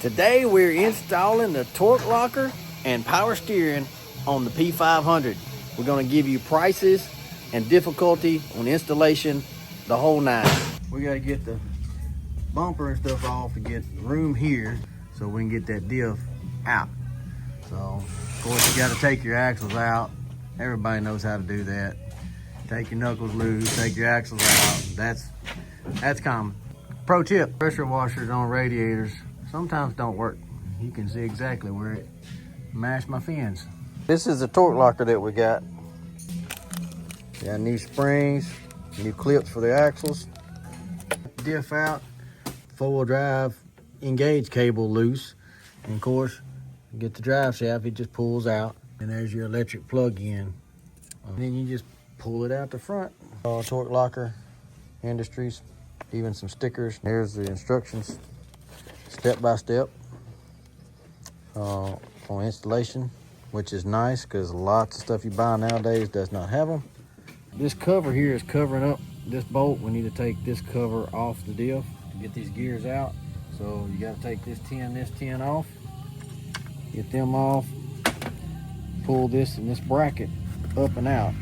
Today we're installing the torque locker and power steering on the P500. We're going to give you prices and difficulty on installation, the whole nine. We got to get the bumper and stuff off to get room here so we can get that diff out. So of course you got to take your axles out. Everybody knows how to do that. Take your knuckles loose, take your axles out. That's common. Pro tip, pressure washers on radiators sometimes don't work. You can see exactly where it mashed my fins. This is the torque locker that we got. Got new springs, new clips for the axles. Diff out, four-wheel drive engage cable loose. And of course, you get the drive shaft, it just pulls out. And there's your electric plug-in. And then you just pull it out the front. Torque Locker Industries, even some stickers. Here's the instructions, step by step on installation, which is nice because lots of stuff you buy nowadays does not have them. This cover here is covering up this bolt. We need to take this cover off the diff to get these gears out. So you got to take this tin off, get them off, pull this and this bracket up and out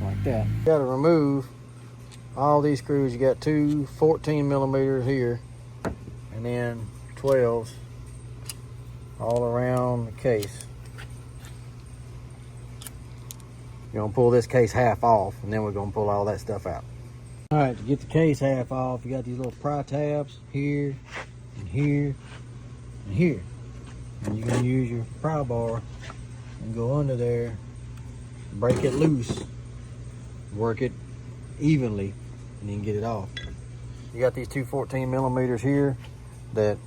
like that. You got to remove all these screws. You got two 14 millimeters here and then 12s all around the case. You're gonna pull this case half off and then we're gonna pull all that stuff out. All right, to get the case half off, you got these little pry tabs here and here and here. And you're gonna use your pry bar and go under there, break it loose, work it evenly, and then get it off. You got these two 14 millimeters here that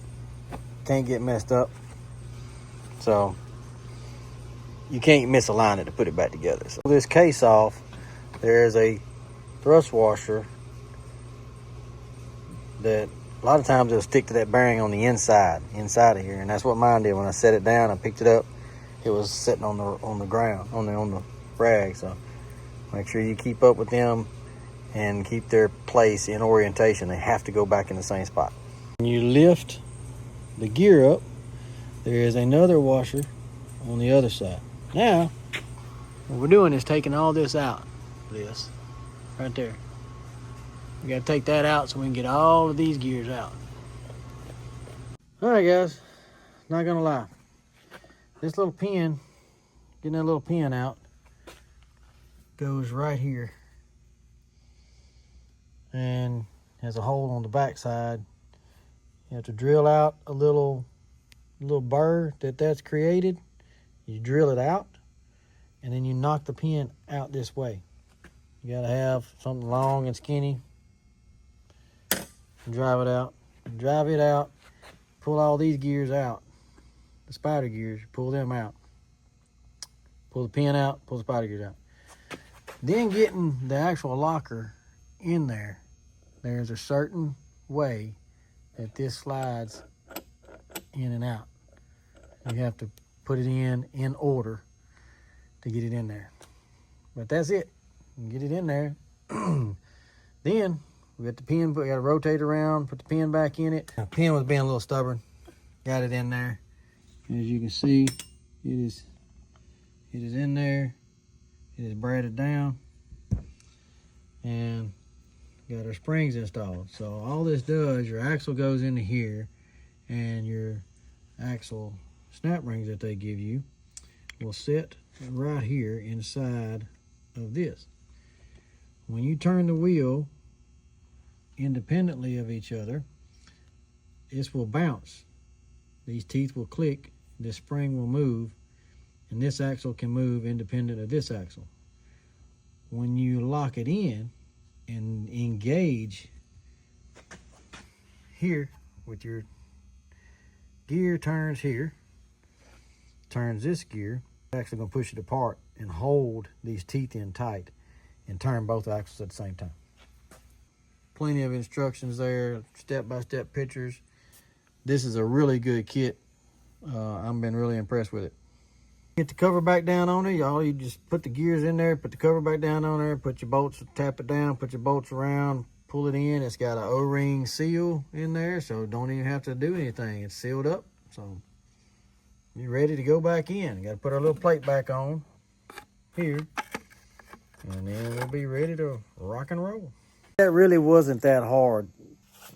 can't get messed up. So you can't misalign it to put it back together. So this case off, there's a thrust washer that a lot of times it'll stick to that bearing on the inside of here. And that's what mine did when I set it down. I picked it up. It was sitting on the ground, on the rag. So make sure you keep up with them and keep their place in orientation. They have to go back in the same spot. When you lift the gear up, there is another washer on the other side. Now, what we're doing is taking all this out, this, right there. We gotta take that out so we can get all of these gears out. All right, guys, not gonna lie. This little pin, getting that little pin out, goes right here and has a hole on the back side. You have to drill out a little burr that's created. You drill it out and then you knock the pin out this way. You gotta have something long and skinny. Drive it out, pull all these gears out. The spider gears, pull them out. Pull the pin out, pull the spider gears out. Then getting the actual locker in there, there's a certain way that this slides in and out. You have to put it in order to get it in there. But that's it. You get it in there. Then we got the pin, we got to rotate around, put the pin back in it. The pin was being a little stubborn. Got it in there. As you can see, it is in there. It is braided down. And got our springs installed. So all this does, your axle goes into here, and your axle snap rings that they give you will sit right here inside of this. When you turn the wheel independently of each other, this will bounce. These teeth will click, this spring will move, and this axle can move independent of this axle. When you lock it in and engage here with your gear turns here, turns this gear, actually going to push it apart and hold these teeth in tight and turn both axles at the same time. Plenty of instructions there, step-by-step pictures. This is a really good kit. I've been really impressed with it. Get the cover back down on it. You just put the gears in there, put the cover back down on there, put your bolts, tap it down, put your bolts around, pull it in. It's got an O-ring seal in there, so don't even have to do anything. It's sealed up. So you're ready to go back in. Got to put our little plate back on here, and then we'll be ready to rock and roll. That really wasn't that hard.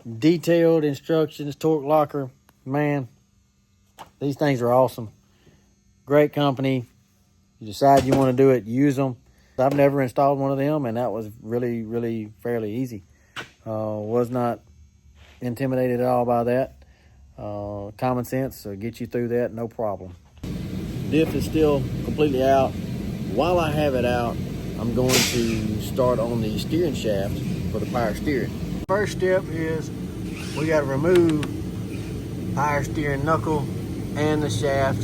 Detailed instructions, torque locker, man, these things are awesome. Great company. You decide you want to do it, use them. I've never installed one of them, and that was really fairly easy. Was not intimidated at all by that. Common sense will get you through that, no problem. Diff is still completely out. While I have it out, I'm going to start on the steering shaft for the power steering. First step is we got to remove power steering knuckle and the shaft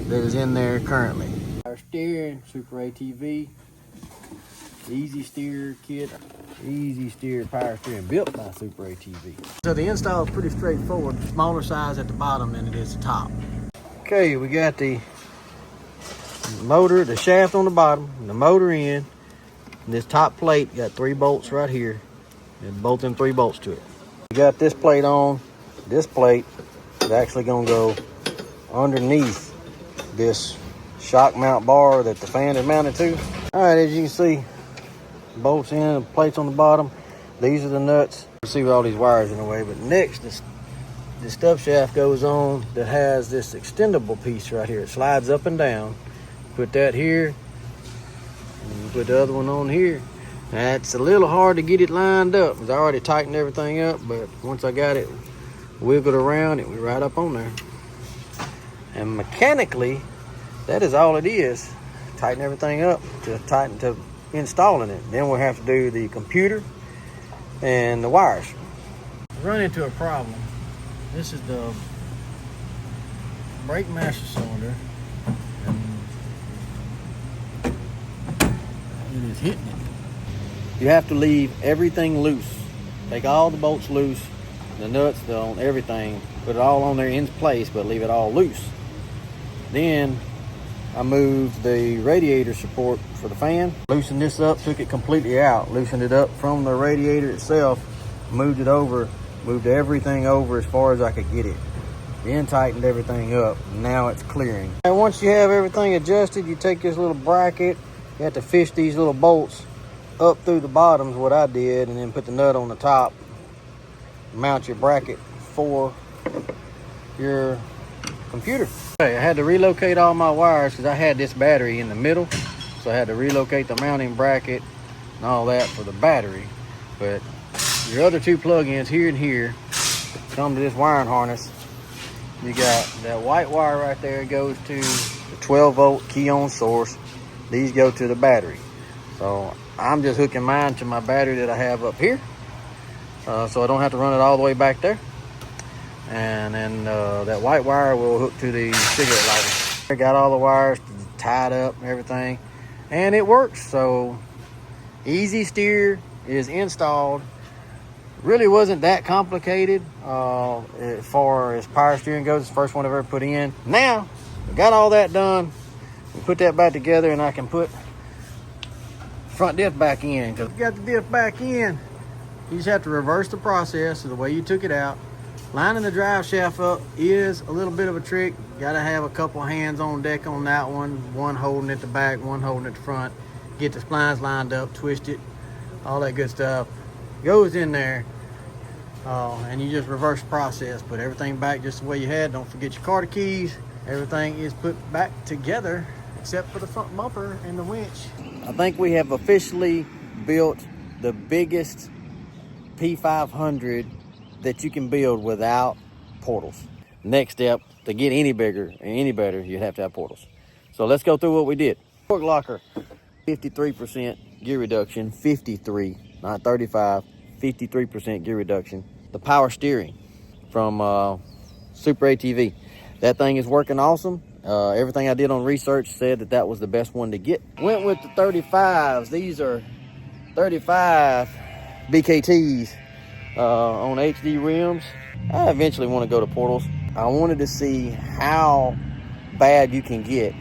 that is in there currently. Power steering, Super ATV, easy steer kit, easy steer power steering built by Super ATV. So the install is pretty straightforward. Smaller size at the bottom than it is the top. Okay, we got the motor, the shaft on the bottom, the motor in. This top plate got 3 bolts right here, and bolt them 3 bolts to it. We got this plate on. This plate is actually gonna go underneath this shock mount bar that the fan is mounted to. All right, as you can see, bolts in, the plates on the bottom. These are the nuts. You see with all these wires in the way, but next this stub shaft goes on that has this extendable piece right here. It slides up and down. Put that here, and you put the other one on here. Now, it's a little hard to get it lined up because I already tightened everything up, but once I got it wiggled around, it went right up on there. And mechanically, that is all it is. Tighten everything up to installing it. Then we'll have to do the computer and the wires. Run into a problem. This is the brake master cylinder. It is hitting it. You have to leave everything loose. Take all the bolts loose, the nuts, on everything. Put it all on there in place, but leave it all loose. Then I moved the radiator support for the fan. Loosened this up, took it completely out. Loosened it up from the radiator itself, moved it over, moved everything over as far as I could get it. Then tightened everything up. Now it's clearing. And once you have everything adjusted, you take this little bracket. You have to fish these little bolts up through the bottoms, what I did, and then put the nut on the top. Mount your bracket for your computer. Okay, I had to relocate all my wires because I had this battery in the middle. So I had to relocate the mounting bracket and all that for the battery. But your other 2 plug-ins here and here come to this wiring harness. You got that white wire right there goes to the 12-volt key-on source. These go to the battery. So I'm just hooking mine to my battery that I have up here. So I don't have to run it all the way back there. And then that white wire will hook to the cigarette lighter. I got all the wires tied up and everything. And it works. So Easy Steer is installed. Really wasn't that complicated as far as power steering goes. It's the first one I've ever put in. Now, I got all that done. We put that back together and I can put front diff back in. Because you got the diff back in, you just have to reverse the process of the way you took it out. Lining the drive shaft up is a little bit of a trick. Got to have a couple hands on deck on that one holding at the back, one holding at the front. Get the splines lined up, twist it, all that good stuff. Goes in there, and you just reverse the process. Put everything back just the way you had. Don't forget your Carter keys. Everything is put back together except for the front bumper and the winch. I think we have officially built the biggest P500 that you can build without portals. Next step, to get any bigger and any better, you'd have to have portals. So let's go through what we did. Torque locker, 53% gear reduction, 53, not 35, 53% gear reduction. The power steering from Super ATV. That thing is working awesome. Everything I did on research said that that was the best one to get. Went with the 35s. These are 35 BKTs on HD rims. I eventually want to go to portals. I wanted to see how bad you can get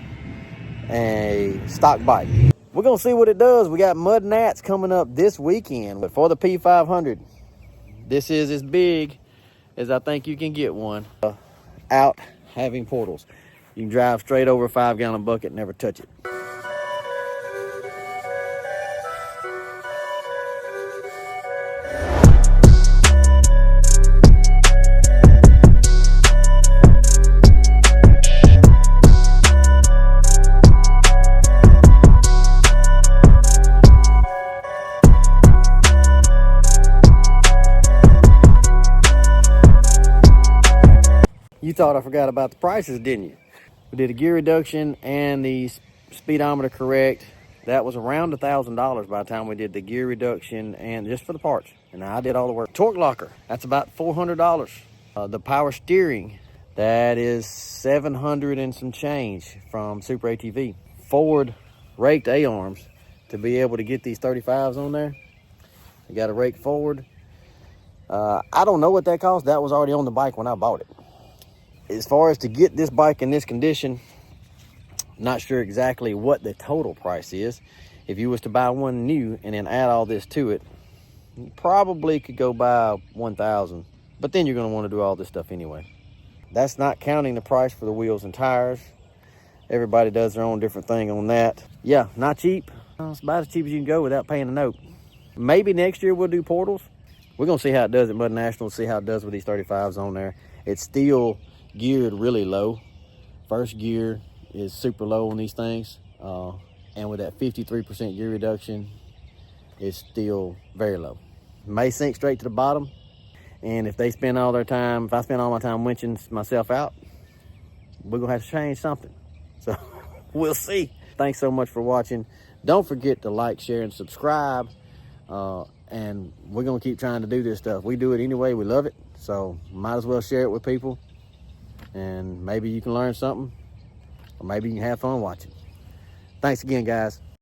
a stock bike. We're gonna see what it does. We got Mud Nats coming up this weekend, but for the P500, this is as big as I think you can get one. Out having portals. You can drive straight over a 5-gallon bucket, never touch it. You thought I forgot about the prices, didn't you? We did a gear reduction and the speedometer correct. That was around $1,000 by the time we did the gear reduction and just for the parts. And I did all the work. Torque locker, that's about $400. The power steering, that is $700 and some change from Super ATV. Ford raked A-arms to be able to get these 35s on there. You got to rake forward. I don't know what that cost. That was already on the bike when I bought it. As far as to get this bike in this condition, not sure exactly what the total price is. If you was to buy one new and then add all this to it, you probably could go buy $1,000, but then you're going to want to do all this stuff anyway. That's not counting the price for the wheels and tires. Everybody does their own different thing on that. Yeah, not cheap. It's about as cheap as you can go without paying a note. Maybe next year we'll do portals. We're going to see how it does at Mud National, see how it does with these 35s on there. It's still geared really low. First gear is super low on these things, and with that 53% gear reduction, it's still very low. May sink straight to the bottom, and if they spend all their time, if I spend all my time winching myself out, we're gonna have to change something. So we'll see. Thanks so much for watching. Don't forget to like, share, and subscribe, and we're gonna keep trying to do this stuff. We do it anyway, we love it, so might as well share it with people. And maybe you can learn something, or maybe you can have fun watching. Thanks again, guys.